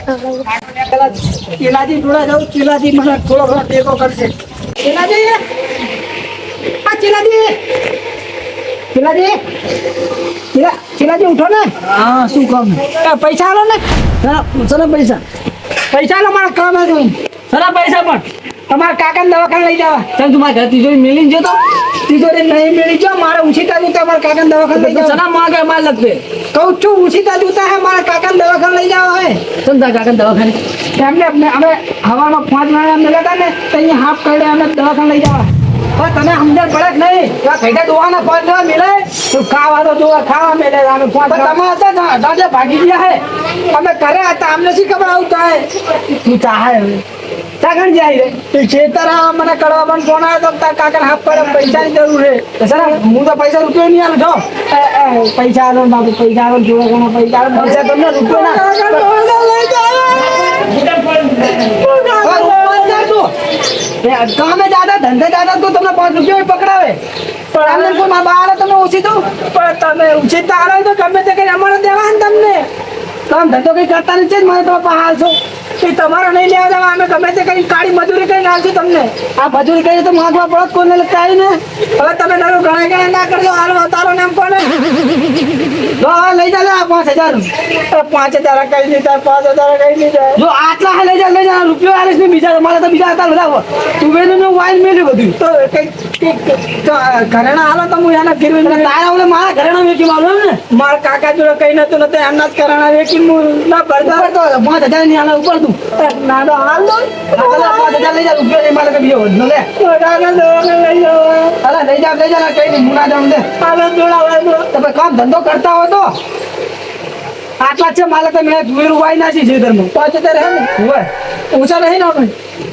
ચેલાજી જોડે જાઉં, ચેલાજી મને થોડો ઘણો ટેકો કરશે. ચેલાજી, આ ચેલાજી, ચેલાજી ઉઠો ને. હા, શું કામ? પૈસા આલો ને. ચલો પૈસા આલો, મારા કામ હતું. ચલો પૈસા પણ તમારા કાકાને દવાખાને લઈ જવા. ચાલ તું મારા ઘર તિજોરી મેલી જતો. તિજોરી નહીં મેલી જો, મારે ઉછીતા જૂતા મારા કાકાને દવાખાને લઈ જવા. ચલા માગે માર લગતે કહું છું, ઉછીતા જૂતા હે મારા કાકાને દવાખાને લઈ જવા હે. ચલ તારા કાકાને દવાખાને એમને અમે હવામાં 5 વાગ્યા મેલા હતા ને તો અહીંયા હાફ કરે અમે દવાખાને લઈ જવા. તને સમજણ પડે કે નહીં? કઈકા દોવાના 5 જવા મેલે તું ખાવાનો જોવા ખાવા મેલે અમે 5 તમે હતા દાદા ભાગી ગયા હે. અમે કરે હતા, અમને શી ખબર આવું થાય. તું ચાહે ચાગણ જાય રે ખેતર મને કરવા પણ ફોન આવ્યો તો તાર કાકા હાફ પર પૈસાની જરૂર છે. સર હું તો પૈસા રૂપિયો નહીં આલું. જો પૈસા આલો બાપુ, પૈસા આલો જોવા ઘણા પૈસા આલો. પૈસા તમને રૂપિયો ના તમે દાદા ધંધે દાદા તો તમને 5 રૂપિયા પકડાવે. પણ અમને કોઈ મારા બાર તમે ઓછી દો. પણ તમે ઓછી તારો તો ગમે તે કઈ અમારે દેવા ને તમને. તમે ધંધો કઈ કરતા નથી મને તમે પહાડ છો એ તમારો નહીં લેવા દેવા. અમે ગમે તે કઈ કાળી મજૂરી કરીને આવશું તમને. આ મજૂરી કરી તો માગવા પડત કોઈને લગતા આવી ને. હવે તમે તારું ગણાય ના કરજો. હાલ તારો નામ કોને લઈ જા 5000 કઈ દીધા 5000 કઈ દીધા. જો આટલા લઈ જા રૂપિયો આલીશ ને બીજા મારે તો બીજા હતા બધા તું બેન વાઈન મેલ્યું બધું તો ઘરેણા હાલો તો હું એના ગીરવી તારા ઓલે મારા ઘરેણા વેચી મારું ને. મારા કાકા જોડે કઈ નતું નથી એમના જ ઘરેણા વેચી હું ના ભરતો 5000 ની આના ઉપર તું ના તો હાલ દો 5000 લઈ જા રૂપિયો નહીં મારે કઈ વધનો લે લઈ જા કઈ નહીં મુના જાઉં દે હાલો જોડાવા તમે કામ ધંધો કરતા હોય તો આટલા છે મારે તો મેં જોયેલું વાઈ નાખી છે ધર્મ 5000 હે ને હોય ઓછા નહીં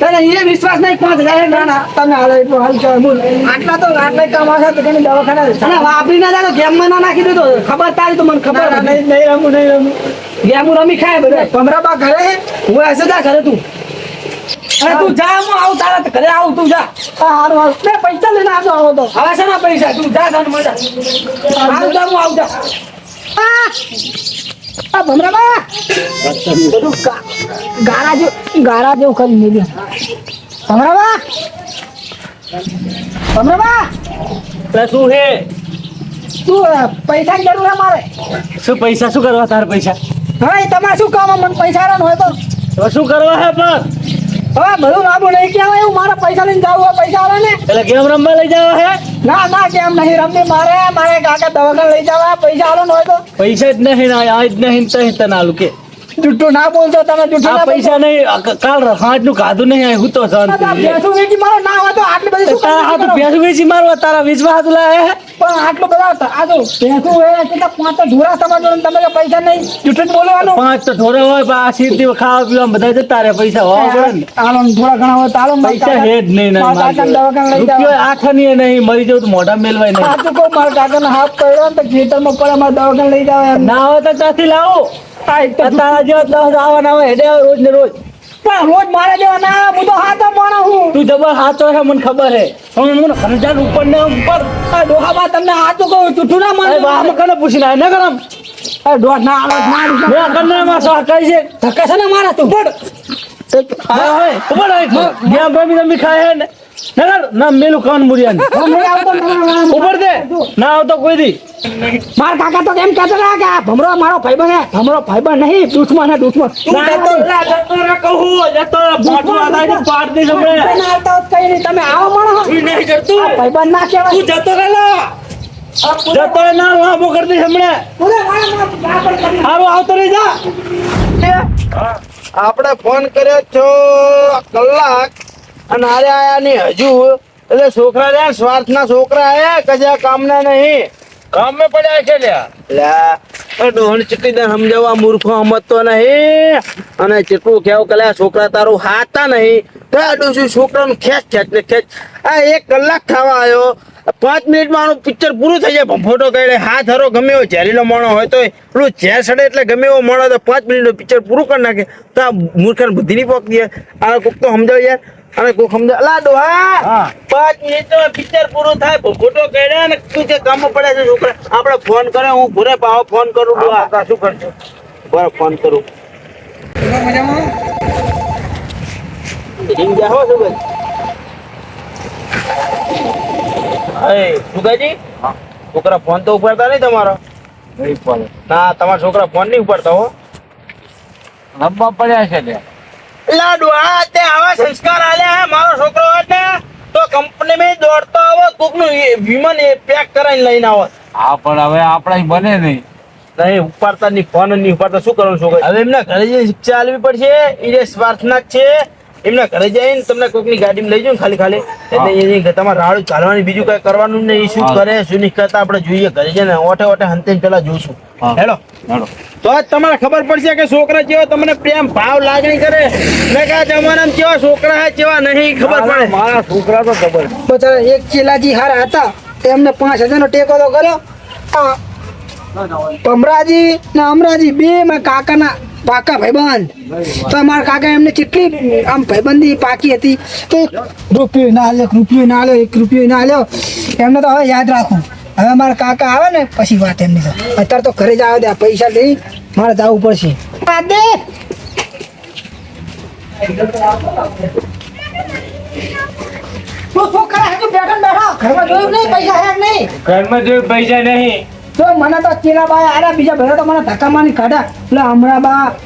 ને એ વિશ્વાસ નહીં 5000 ના તમે હાલ એટલું હાલ છે આટલા તો આટલા કામ આવશે તો કઈ દવાખાના વાપરી ના જાય ગેમમાં ના નાખી દેતો ખબર તારી તો મને ખબર નહીં રમું ગેમ રમી ખાય બધા ભમરાબા ઘરે હું હશે જા ઘરે તું અરે તું જા હું આવું તારા ઘરે આવું તું જા હારું હારું મેં પૈસા લઈને આવતો આવો તો હવે છે ને પૈસા તું જા તને મજા આવું જા હું આવું જા આ ભમરાબા બધું ગારા જેવું કરી મેલ્યું. ભમરાબા શું હે? શું પૈસાની જરૂર હે મારે? શું પૈસા શું કરવા તારે પૈસા? હા તમારે શું કામ મને પૈસા આલો હોય તો શું કરવા હે પણ હવે બધું લાંબુ નહીં કહેવાય એવું મારે પૈસા લઈને જવું હોય પૈસા આલો ને. એટલે ગેમ રમવા લઈ જાવ હે? ના કેમ નહીં રમવી મારે કાકા દવાખાને લઈ જવા પૈસા આલો હોય તો પૈસા જ નહીં આજ નહીં તને આલું કે જુઠ્ઠું ના બોલતો તમે જુઠ્ઠું પૈસા નહીં કાલ રખાટ નું ખાધું નહીં હું તો ભેંસું વેચી મારો ના હોય તો આટલી બધી ભેંસું વેચી મારવા તારા વેચવા હાથ લાયા પણ આટલો બધા આ તો ભેંસું હોય કેટલા 5 તો ઢોરા સમાજો તમે પૈસા નહીં જુઠ્ઠું બોલવાનું 5 તો ઢોરા હોય પણ આ સીધી ખાવા પીવા બધા જતા રહે પૈસા હોવા પડે ને આલો થોડા ઘણા હોય તાલો પૈસા હે જ નહીં આઠ ની નહીં મરી જવું તો મોઢા મેલવાય નહીં સાચું કહું મારા કાકાને હાથ પડ્યો ને તો ખેતરમાં પડે મારે દવાખાને લઈ જાવ ના હોય તો ત્યાંથી લાવો તારા જેવા 10 આવવાના હોય હેડે રોજ ને રોજ પણ રોજ મારે જેવા ના હું તો હાથો માણસ હું તું જબર હાથો હે મને ખબર હે મને ખર્ચાન ઉપર ને ઉપર ડોહાબા તમને હાથું કહું જૂઠું ના માને આમ કને પૂછીને આ ન કરમ ડોહ ના આવે ના મે કને માં સો કઈ છે ધક્કા છે ને મારા તું પડ આ હોય ઉપર ગેમ રમી ખાય હે ને ના મેલું કાન મુરિયાન ઉપર દે ના આવતો કોઈ દી મારા કાકા તો એમ કહેતો રહ્યા કે ભમરો મારો ભાઈબંધ હે ભમરો ભાઈબંધ નહીં દુશ્મન હે દુશ્મન તું જતો મોટું આદાય પાડ દે સબળે ના આવતા કઈ નહીં તમે આવો માણો તું નહીં કરતું ભાઈબંધ ના કહેવાય તું જતો રેલા જતો ના વાબો કર દે સબળે હારો આવતો રહી જા આપણે ફોન કર્યો છો કલાક અને આરે આયા ની હજુ એટલે છોકરા રહ્યા સ્વાર્થના છોકરા હે કજા કામના નહીં કામ મે પડ્યા છે લ્યા ડોહણ ચીટીને સમજાવવા મૂર્ખો સમજતો નહીં અને ચેટલું કેવું કે છોકરા તારું હાતા નહીં તો શું છોકરાનું ખેંચ આ 1 કલાક ખાવા આવ્યો 5 મિનિટમાં આનું પિક્ચર પૂરું થઈ જાય ફોટો કાઢે હાથ હરો ગમે એવો ઝેરીલો માણો હોય તો પેલું ઝેર સડે એટલે ગમે એવો માણો તો 5 મિનિટનું પિક્ચર પૂરું કરી નાખે તો આ મૂર્ખાને બુદ્ધિ નહીં પોકતી આ કોક તો સમજાવ યાર અને કોક સમજાવ અલા ડોહા 5 મિનિટમાં પિક્ચર પૂરું થાય ફોટો કાઢે ને તું જે કામ પડે છે છોકરા આપણે ફોન કરે હું ભૂરે પાવો ફોન કરું ડોહા શું કરજો બરાબર ફોન કરું જીમ ગયા હો સુગજ. એ સુગાજી છોકરા ફોન તો ઉપાડતા નહીં તમારો. ના તમારા છોકરા ફોન નહીં ઉપાડતા હો. લંબા પડ્યા છે લે. લાડુ આ તે આવા સંસ્કાર આલ્યા હે મારો છોકરો હોય ને તો કંપની માં દોડતો આવો કોક નું વિમાન પેક કરાઈને લઈને આવો. હા પણ હવે આપણા બને નહીં. નહીં ઉપાડતા નહીં ફોન નહીં ઉપાડતા શું કરવાનું છોકરા? હવે એમના ઘરે જઈને શિક્ષા આલવી પડશે. એ સ્વાર્થના જ છે. એમના ઘરે જઈને તમને કોકની ગાડીમાં લઈ જાઓ ખાલી એટલે એની તમારે રાડું ચાલવાની બીજું કઈ કરવાનું નહીં. શું કરે શું નહીં કરતા આપણે જોઈએ. ઘરે જઈને ઓઠે ઓઠે હંતે પેલા જોઈશું. હેલો તો જ તમારે ખબર પડશે કે છોકરા જેવો તમને પ્રેમ ભાવ લાગણી કરે ને કે આ જમાનામાં કેવા છોકરા હે કેવા નહીં ખબર પડે. મારા છોકરા તો ખબર. તો ચાલો એક ચેલાજી હારા હતા તેમને 5000 નો ટેકો તો કર્યો. આ ભમરાજી ને અમરાજી બે માં કાકાના પાકા ભાઈબંધ. તો અમારા કાકા એમને કેટલી આમ ભાઈબંધી પાકી હતી તો ₹1 ના લ્યો, ₹1 ના લ્યો, ₹1 ના લ્યો. એમને તો હવે યાદ રાખું. હવે અમારા કાકા આવે ને પછી વાત એમની તો. અત્યારે તો ઘરે જ આવે દે પૈસા લઈ મારે જવું પડશે. છોકરા હજુ બેઠા બેઠા ઘરમાં જોયું નહીં પૈસા હે નહીં. ઘરમાં જોયું પૈસા નહીં. તો મને તો ચેલાબા આરા બીજા બધા તો મને ધક્કા મારી કાઢ્યા. એટલે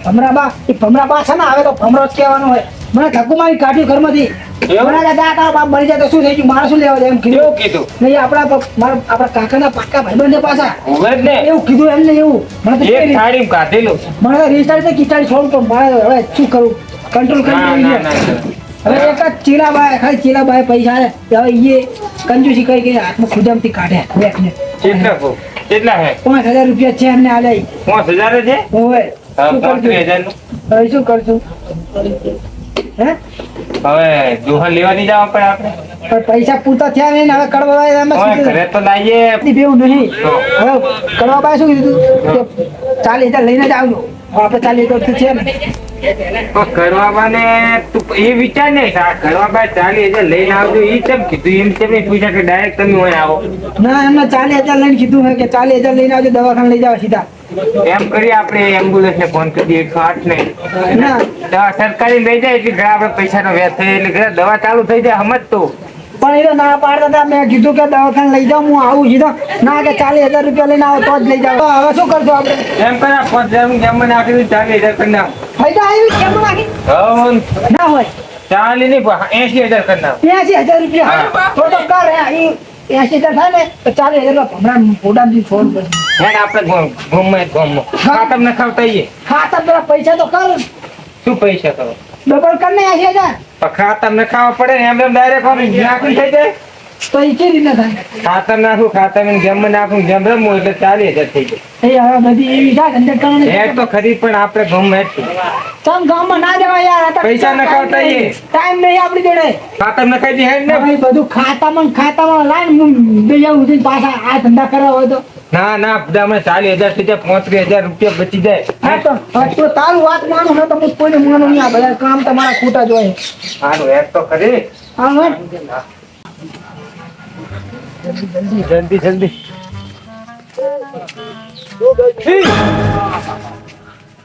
ભમરાબા એ ભમરાબા છે ને હવે તો ભમરો જ કહેવાનું હોય. મને ધક્કો મારી કાઢ્યું ઘરમાંથી. મને કહેતા તારો બાપ મરી જાય તો શું થઈ ગયું મારે શું લેવા જાય એમ કીધું. નહીં આપણા કાકાના પાક્કા ભાઈબંધ પાછા એવું કીધું એમને એવું. મને તો થાળી કાઢેલું. મને તો રિસ્ટાર્ટ કિસ્ટાર્ટ છોડું તો મારે હવે શું કરું કંટ્રોલ કરી હવે એક જ ચીલાબાએ ખાલી ચીલાબાએ પૈસા હવે એ કંજૂસી કરી કે હાથમાં ખુજામથી કાઢે બેઠને. કેટલા હે? 5000 રૂપિયા છે એમને આલે. 5000 છે? ઓવે હા, 5000 નું. હવે શું કરશું હે? હવે દોહા લેવા નહીં જવા પડે આપણે. પણ પૈસા પૂરતા થયા નહીં ને હવે કડવા ઓય, ઘરે તો લાવીએ. બેવું નહીં. હવે કડવા પાસે શું કીધું કે 40000 લઈને જ આવજો. આપણે 40000 તો છે ને કરવા બાને તું એ વિચાર ને કરવા બા 40000 લઈને આવજો. ઈ કેમ કીધું? એમ કેમ નહીં પૂછ્યા કે ડાયરેક્ટ તમે હોય આવો? ના એમને 40000 લઈને કીધું હે કે 40000 લઈને આવજો દવાખાને લઈ જાવ સીધા. એમ કરી આપણે એમ્બ્યુલન્સ ને ફોન કરી દઈએ 108 ને ના દવા સરકારી લઈ જાય એટલે ઘરે આપણે પૈસાનો વ્યાજ થાય એટલે ઘરે દવા ચાલુ થઈ જાય સમજતો. પણ એ તો ના પાડતા હતા. મેં કીધું કે દવાખાને લઈ જાઉં હું આવું સીધા. ના કે 40000 રૂપિયા લઈને આવો તો જ લઈ જાવ. હવે શું કરશું આપણે? એમ કરે 5000 જેમ નાખી 40000 કરી નાખ. ફાયદા આવી કેમ નાખી હવે ના હોય 40 નહીં 80000 કરી નાખ. 80000 રૂપિયા તો કર હે. 80000 થાય ને તો 40000 હમણાં પોડામથી છોડ પડશે. હેડ આપણે ગોમ ખાતર ન ખાવતા આઈએ. ખાતર પેલા પૈસા તો કર શું પૈસા કરો? ડબલ કર ને 80000 પણ ખાતર ન ખાવા પડે ને એમ ડાયરેક્ટ નાખી થઈ જાય. તો એ કેવી રીતના થાય? ખાતર નાખું ખાતર જેમ નાખું જેમ રમવું એટલે 40000 થઈ જાય. એ હવે બધી એવી થાય ધંધા કરવાની. હેડ તો ખરી પણ આપણે ગમ હેડ તમ ગામમાં ના જવાય યાર. પૈસા ન ખાવતા આઈએ. ટાઈમ નહીં આપણી જોડે. ખાતર ન ખાઈ દે હેડ ને. ભાઈ બધું ખાતામાં લાઈન બે જવું પાછા આ ધંધા કરવા હોય તો ના ના બધા અમે 40000 થઈ જાય 35000 રૂપિયા બચી જાય. હા તો હવે તારું વાત માનું ને તો હું કોઈને માનું નહીં. આ બધા કામ તમારા ખોટા જ હોય. હારું હેડ તો ખરી. હા હોય જલ્દી જલ્દી.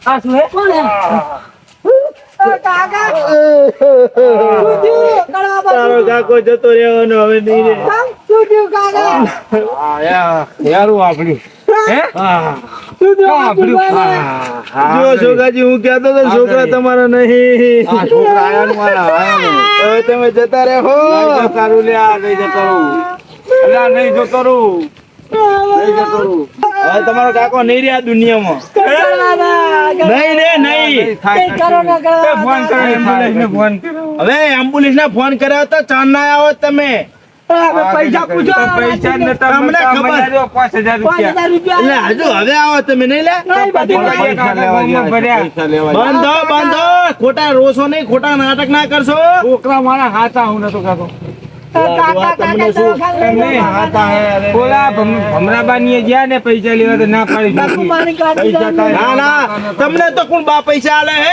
આ શું હે? કોણ હે? કાકા તારો કાકો જતો રહેવાનો હવે નહીં રે. શું થયું કાકા? યારું આપણું હે જો છોકરાજી હું કહેતો હતો છોકરા તમારા નહીં. છોકરા આયા મારા હવે તમે જતા રહો. તારું લે આ નહીં જતો રહું. અલ્યા નહીં જતો રહું. હવે તમારો કાકો નહીં રહ્યા દુનિયામાં. નહીં રે નહીં. ફોન કરો એમ્બ્યુલન્સને ફોન કરો. હવે એમ્બ્યુલન્સ ને ફોન કર્યો તો ચાર ના આવો તમે. પૈસા પૂછો. પૈસા નતા તમને ખબર. 5000 રૂપિયા. એટલે હજુ હવે આવો તમે નહીં લે. બંધો ખોટા રોશો નહીં ખોટા નાટક ના કરશો. છોકરા મારા હાથા હું નતો કાકો. તમને શું ભમરાબાની જ્યાં ને પૈસા લેવા તો ના પાડી. ના ના તમને તો કોણ બા પૈસા આલે હે?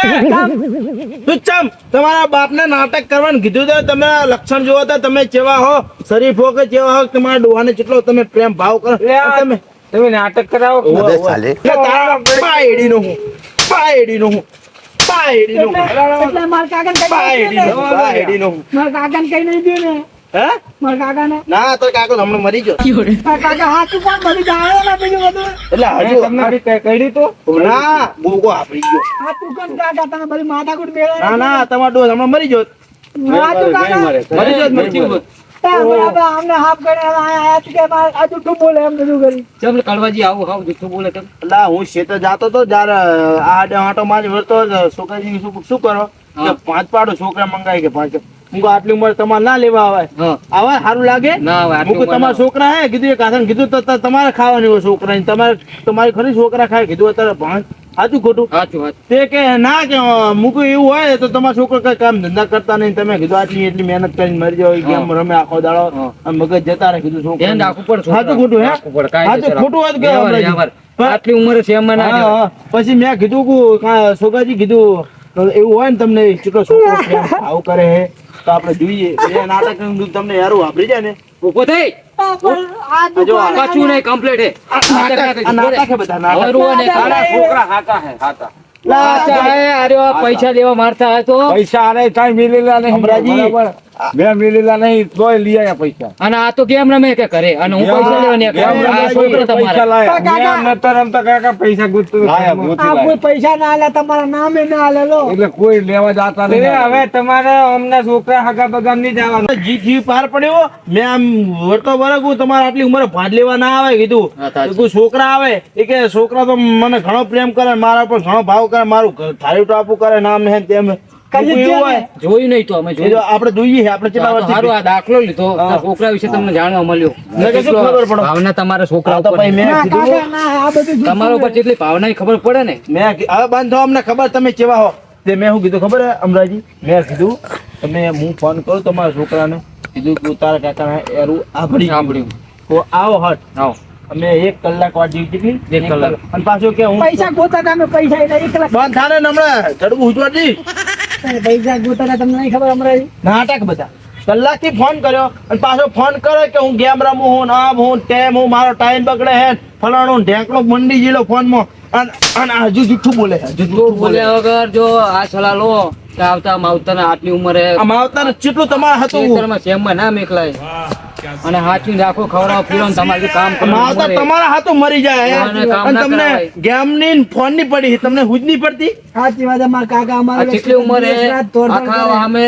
તું ચમ તમારા બાપને નાટક કરવાનું કીધું તો તમે લક્ષણ જોવો તો તમે કેવા હો શરીફ હો કે કેવા હો તમારા ડોહાને કેટલો તમે પ્રેમ ભાવ કરો તમે તમે નાટક કરાવો. તારા પાયડી નો હું બાયડીનું. એટલે મારા કાકાને કઈ નહીં દે ને. બાયડીનું. મારા કાકાને કઈ નહીં દે ને. હે? મારા કાકાને. ના તો કાકો હમણાં મરી ગયો. મારા કાકા હાચું પણ બધું જાણે ને બીજું બધું. એટલે હજુ તમને બી કહી તો ના બોગો આપડી ગયો. હાચું કોણ કાકા તમે બધી માથાકૂટ મેળવે. ના ના તમારો ડોસ હમણાં મરી ગયો. હાચું કાકા. મરી ગયો. બરાબર અમને હાફ કરીને આયા કે મારે આ જૂઠું બોલે એમ બધું કરી. ચમ કડવાજી આવું હાવ જુઠ્ઠું બોલે તમે અલા હું શેતે જાતો તો જ્યારે આટો માં વળતો છોકરાજી શું કરો કે 5 પાડો છોકરા મંગાય કે 5 હું કહું આટલી ઉંમર તમારે ના લેવા આવે આવે સારું લાગે ના આવે, આટલી હું કહું તમારા છોકરા હે કીધું એક હાથે કીધું તો તમારે ખાવાની હોય છોકરા તમારી ખરી છોકરા ખાય કીધું અત્યારે ભાન સાચું ખોટું સાચું તે કે ના કે મૂકું એવું હોય તો તમારા છોકરા કઈ કામ ધંધા કરતા નહીં તમે કીધું આટલી એટલી મહેનત કરીને મરી જાય ગેમ રમે આખો દાડો અને મગજ જતા રહે કીધું છોકરા ધ્યાન રાખવું પડે સાચું ખોટું હે સાચું ખોટું હોય તો કે હમણાં આટલી ઉંમરે છે એમાં ના હા, હા. પછી મેં કીધું કે છોકરાજી કીધું તો એવું હોય ને તમને કેટલો છોકરો પ્રેમ આવું કરે હે તો આપણે જોઈએ એ નાટક તમને યારું વાપરી જાય ને ઉભો થઈ આ જો દુકાન કશું નહીં કમ્પ્લીટ હે આ નાટક હે બધા નાટક. હવે રોવા નહીં. તારા છોકરા હાકા હે હાકા લાચા હે. અરે પૈસા લેવા મારતા હોય તો પૈસા અરે કઈ મિલેલા નહીં અમરાજી. બરાબર. મેં મિલેલા નહીં તોય લઈ આયા પૈસા અને આ તો કેમ રમે કે કરે અને હું પૈસા લેવા નહીં કેમ આ રમે? છોકરો પૈસા તમારા લાયા. કાકા. મેં નતા રમતા કાકા પૈસા ગોતતો લાયા, હતો. ગોતી આ કોઈ પૈસા ના આલે તમારા નામે ના આલે લો. એટલે કોઈ લેવા જાતા નહીં હવે તમારે અમને છોકરા હાકા બગામ નહીં જવાનું જીત પાર પડ્યો મેં આમ વળતો બરાબર તમારે આટલી ઉંમરે ભાગ લેવા ના આવે કીધું હા, સાચું. કોઈ છોકરા આવે એ કે છોકરા તો મને ઘણો પ્રેમ કરે મારા પર ઘણો ભાવ કરે મારું થાળી ટાપું કરે નામ હે તેમ કઈ એવું છે હોય ને? જોયું નહીં તો અમે એ જો જોયું આપણે જોઈએ છે, આપણે કેટલા આ તો વર્ષથી સારું આ દાખલો લીધો હા. આ છોકરા વિશે તમને જાણવા મળ્યું મને કશું ખબર પડે. ભાવના તમારા છોકરા આ તો ઉપર પછી મેં ના કીધું કાકા ના આ બધું જૂઠું તમારા ઉપર છે. જેટલી ભાવના ખબર પડે ને હવે બંધ થો અમને ખબર તમે કેવા હો તે મેં શું કીધું ખબર હે અમરાજી મેં કીધું તમે હું ફોન કરું તમારા છોકરાને કીધું કે તારા કાકાને એરું આભરી સાંભળ્યું તો આવો હટ આવો અમે 1 કલાક વાટ જીવી કેટલી એક કલાક. અને પાછો કે હું પૈસા ગોતા તમે પૈસા એટલે 1 લાખ બંધ થાને ને હમણાં ચડવું ઉજવાડી પૈસા ગોતા તમને નહીં ખબર હમણાં નાટક બધા કલાકથી ફોન કર્યો અને પાછો ફોન કરે કે હું ગેમ રમું હું આમ હું તેમ હું મારો ટાઈમ બગડે હે ફલાણું ઢેકણો મંડી ગયેલો ફોનમાં અને હજુ જુઠ્ઠું બોલે છે, હજુ જુઠ્ઠું બોલે બોલ્યા વગર જો આ સલાહ લો કે આવતા માવતરના આટલી ઉંમરે આ માવતર કેટલું તમારે હતું ખેતરમાં શેમમાં ના મેકલાય અને હાચવીને રાખો ખવડાવો પીવો ને તમારે જે કામ કરવાનું માવતર મળે. તમારા હાથું મરી જાય અને કામ અને ના તમને કરાવાય. ગેમ ની ફોન ની પડી તમને હુજ નહીં પડતી સાચી વાત અમારા કાકા આ અમારે કેટલી ઉંમરે દિવસ રાત દોડ દોડ આખા કરે. અમે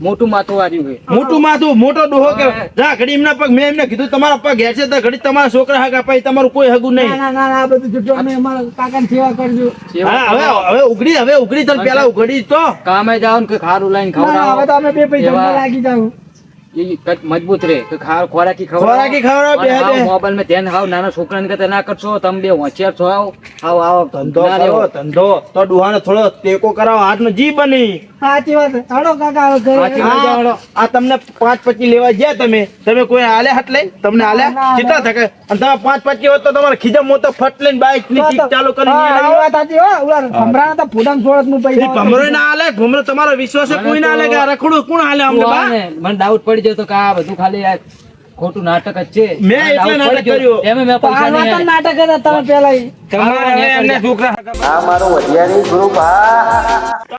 મોટું માથું વાર્યું હોય મોટું માથું મોટો ડોહો કે હા. જા ઘડી એમના પગ મેં એમને કીધું તમારા પગ ઘેર છે તો ઘડી તમારા છોકરા હાકા પછી તમારું કોઈ હગું ના નહીં ના ના ના, આ બધું જૂઠું અમે અમારા કાકાની સેવા કરજો હા હવે ઉઘડી તને પેલા ઉઘડી તો કામે જાઓ ને કે ખારું લઈને ના ના, હવે તો અમે બે પૈસા જેવા- લાગી જાવ એ કંઈક મજબૂત રહે કે ખોરાકી ખોરાકી ખવડાવો, બે બે. મોબાઈલ માં ધ્યાન હાવ નાના છોકરાને કરતા ના કરશો તમે બે હોશિયાર છો આવો ધંધો ના કરો રહેવો. ધંધો તો ડોહાને થોડો ટેકો કરાવો હાથનો જી બની સાચી વાત હડો કાકા હવે સાચી ઘરે વાત. આ તમને 5-25 લેવા ગયા તમે કોઈ આલે હાથ લઈ તમને આલ્યા ના, કેટલા થકે અને તમે 5-25 હોત તો તમારે ખીજા મોતો ફટ લઈને બાઈક ની કિક ચાલુ કરીને હા, અહીંયા આ લાવો. વાત સાચી હો. ઓલા ભમરાના તો ફૂટામાં સોળત નું એ પૈસા ભમરો ના આલે ભમરો તમારો વિશ્વાસ કોઈ ના આલે કે આ રખડું કોણ આલે અમને તું બા? આવે ને, મને ડાઉટ પડી જાય તો કે આ બધું ખાલી આ ખોટું નાટક જ છે મેં મને એટલે doubt નાટક પડી ગયો. કર્યું. એમે મેં પૈસા આ નહીં વાત આલ્યા. નાટક હતા તમે પેલા તમારે હવે એમને છોકરા આ મારો વઢિયારી ગ્રુપ